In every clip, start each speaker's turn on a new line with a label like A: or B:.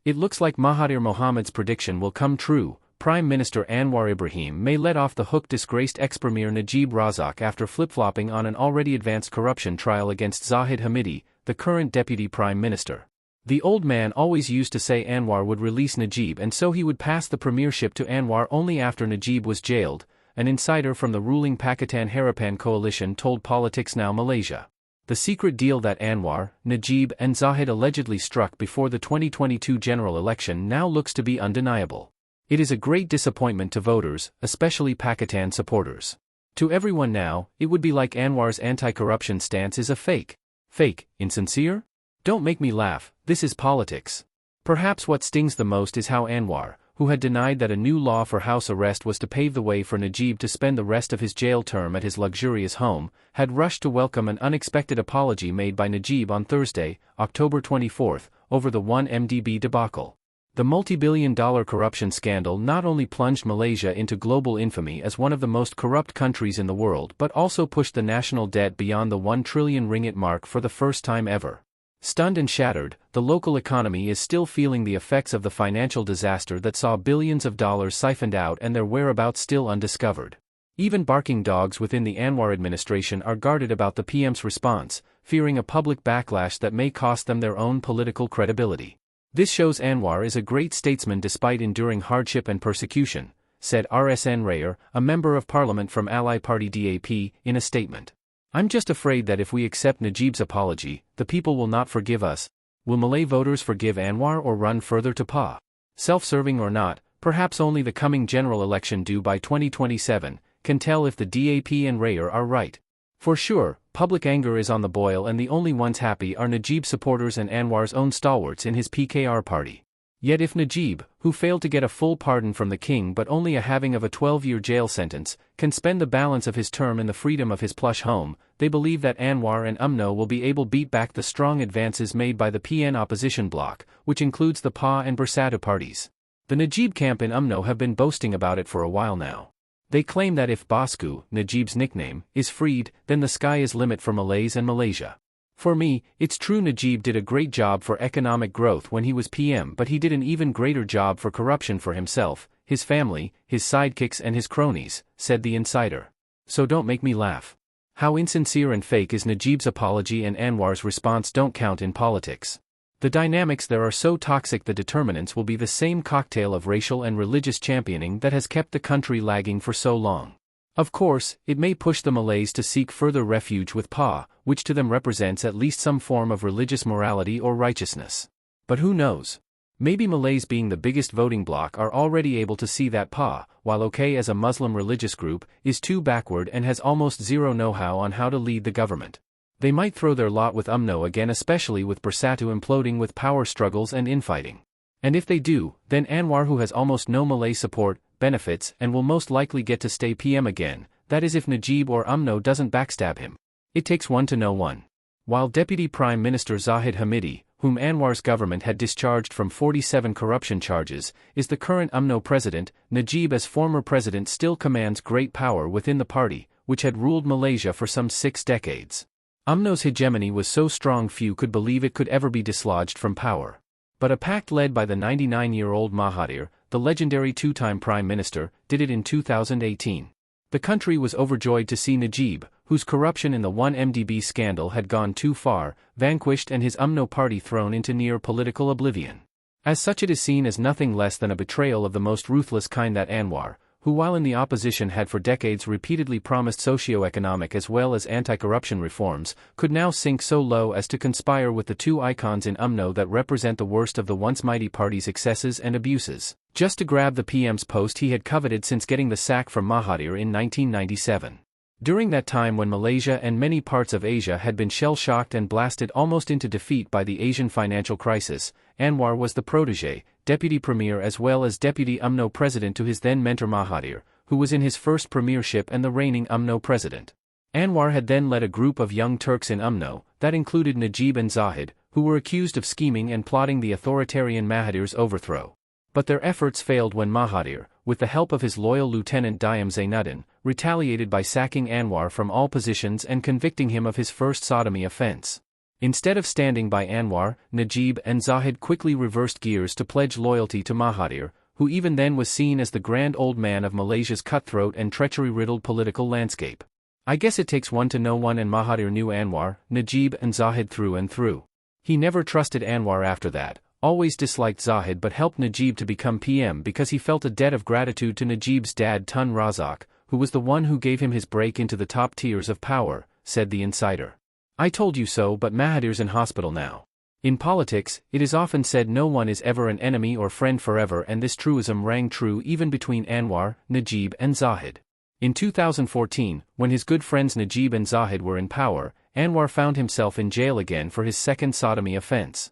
A: It looks like Mahathir Mohamad's prediction will come true. Prime Minister Anwar Ibrahim may let off the hook disgraced ex-premier Najib Razak after flip-flopping on an already advanced corruption trial against Zahid Hamidi, the current deputy prime minister. The old man always used to say Anwar would release Najib and so he would pass the premiership to Anwar only after Najib was jailed, an insider from the ruling Pakatan Harapan coalition told PoliticsNow Malaysia. The secret deal that Anwar, Najib and Zahid allegedly struck before the 2022 general election now looks to be undeniable. It is a great disappointment to voters, especially Pakatan supporters. To everyone now, it would be like Anwar's anti-corruption stance is a fake. Fake, insincere? Don't make me laugh, this is politics. Perhaps what stings the most is how Anwar, who had denied that a new law for house arrest was to pave the way for Najib to spend the rest of his jail term at his luxurious home, had rushed to welcome an unexpected apology made by Najib on Thursday, October 24, over the 1MDB debacle. The multi-billion-dollar corruption scandal not only plunged Malaysia into global infamy as one of the most corrupt countries in the world but also pushed the national debt beyond the 1 trillion ringgit mark for the first time ever. Stunned and shattered, the local economy is still feeling the effects of the financial disaster that saw billions of dollars siphoned out and their whereabouts still undiscovered. Even barking dogs within the Anwar administration are guarded about the PM's response, fearing a public backlash that may cost them their own political credibility. This shows Anwar is a great statesman despite enduring hardship and persecution, said RSN Rayer, a member of parliament from ally party DAP, in a statement. I'm just afraid that if we accept Najib's apology, the people will not forgive us. Will Malay voters forgive Anwar or run further to PA? Self-serving or not, perhaps only the coming general election due by 2027 can tell if the DAP and Rayer are right. For sure, public anger is on the boil and the only ones happy are Najib supporters and Anwar's own stalwarts in his PKR party. Yet if Najib, who failed to get a full pardon from the king but only a halving of a 12-year jail sentence, can spend the balance of his term in the freedom of his plush home, they believe that Anwar and UMNO will be able to beat back the strong advances made by the PN opposition bloc, which includes the PA and Bersatu parties. The Najib camp in UMNO have been boasting about it for a while now. They claim that if Bosku, Najib's nickname, is freed, then the sky is limit for Malays and Malaysia. For me, it's true Najib did a great job for economic growth when he was PM, but he did an even greater job for corruption for himself, his family, his sidekicks and his cronies, said the insider. So don't make me laugh. How insincere and fake is Najib's apology and Anwar's response don't count in politics. The dynamics there are so toxic the determinants will be the same cocktail of racial and religious championing that has kept the country lagging for so long. Of course, it may push the Malays to seek further refuge with PA, which to them represents at least some form of religious morality or righteousness. But who knows? Maybe Malays being the biggest voting bloc are already able to see that PA, while okay as a Muslim religious group, is too backward and has almost zero know-how on how to lead the government. They might throw their lot with UMNO again, especially with Bersatu imploding with power struggles and infighting. And if they do, then Anwar, who has almost no Malay support, benefits and will most likely get to stay PM again, that is if Najib or UMNO doesn't backstab him. It takes one to know one. While Deputy Prime Minister Zahid Hamidi, whom Anwar's government had discharged from 47 corruption charges, is the current UMNO president, Najib as former president still commands great power within the party, which had ruled Malaysia for some 6 decades. UMNO's hegemony was so strong few could believe it could ever be dislodged from power. But a pact led by the 99-year-old Mahathir, the legendary two-time prime minister, did it in 2018. The country was overjoyed to see Najib, whose corruption in the 1MDB scandal had gone too far, vanquished and his UMNO party thrown into near political oblivion. As such, it is seen as nothing less than a betrayal of the most ruthless kind that Anwar, who while in the opposition had for decades repeatedly promised socio-economic as well as anti-corruption reforms, could now sink so low as to conspire with the two icons in UMNO that represent the worst of the once mighty party's excesses and abuses, just to grab the PM's post he had coveted since getting the sack from Mahathir in 1997. During that time when Malaysia and many parts of Asia had been shell-shocked and blasted almost into defeat by the Asian financial crisis, Anwar was the protege, deputy premier as well as deputy UMNO president to his then mentor Mahathir, who was in his first premiership and the reigning UMNO president. Anwar had then led a group of young Turks in UMNO, that included Najib and Zahid, who were accused of scheming and plotting the authoritarian Mahathir's overthrow. But their efforts failed when Mahathir, with the help of his loyal Lieutenant Dayam Zainuddin, retaliated by sacking Anwar from all positions and convicting him of his first sodomy offense. Instead of standing by Anwar, Najib and Zahid quickly reversed gears to pledge loyalty to Mahathir, who even then was seen as the grand old man of Malaysia's cutthroat and treachery-riddled political landscape. I guess it takes one to know one, and Mahathir knew Anwar, Najib and Zahid through and through. He never trusted Anwar after that, always disliked Zahid but helped Najib to become PM because he felt a debt of gratitude to Najib's dad Tun Razak, who was the one who gave him his break into the top tiers of power, said the insider. I told you so, but Mahathir's in hospital now. In politics, it is often said no one is ever an enemy or friend forever, and this truism rang true even between Anwar, Najib and Zahid. In 2014, when his good friends Najib and Zahid were in power, Anwar found himself in jail again for his second sodomy offense.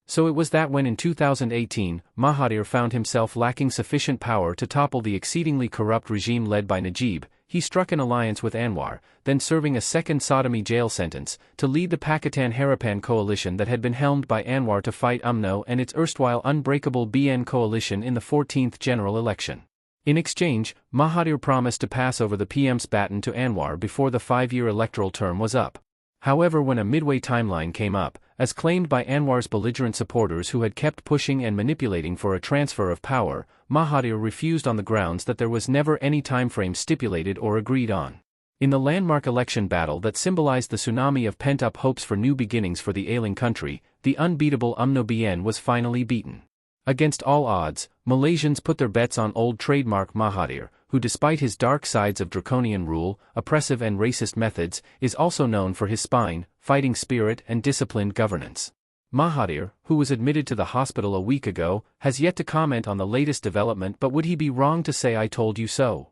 A: So it was that when in 2018, Mahathir found himself lacking sufficient power to topple the exceedingly corrupt regime led by Najib, he struck an alliance with Anwar, then serving a second sodomy jail sentence, to lead the Pakatan Harapan coalition that had been helmed by Anwar to fight UMNO and its erstwhile unbreakable BN coalition in the 14th general election. In exchange, Mahathir promised to pass over the PM's baton to Anwar before the 5-year electoral term was up. However, when a midway timeline came up, as claimed by Anwar's belligerent supporters who had kept pushing and manipulating for a transfer of power, Mahathir refused on the grounds that there was never any timeframe stipulated or agreed on. In the landmark election battle that symbolized the tsunami of pent-up hopes for new beginnings for the ailing country, the unbeatable UMNO BN was finally beaten. Against all odds, Malaysians put their bets on old trademark Mahathir, who despite his dark sides of draconian rule, oppressive and racist methods, is also known for his spine, fighting spirit and disciplined governance. Mahathir, who was admitted to the hospital a week ago, has yet to comment on the latest development, but would he be wrong to say I told you so?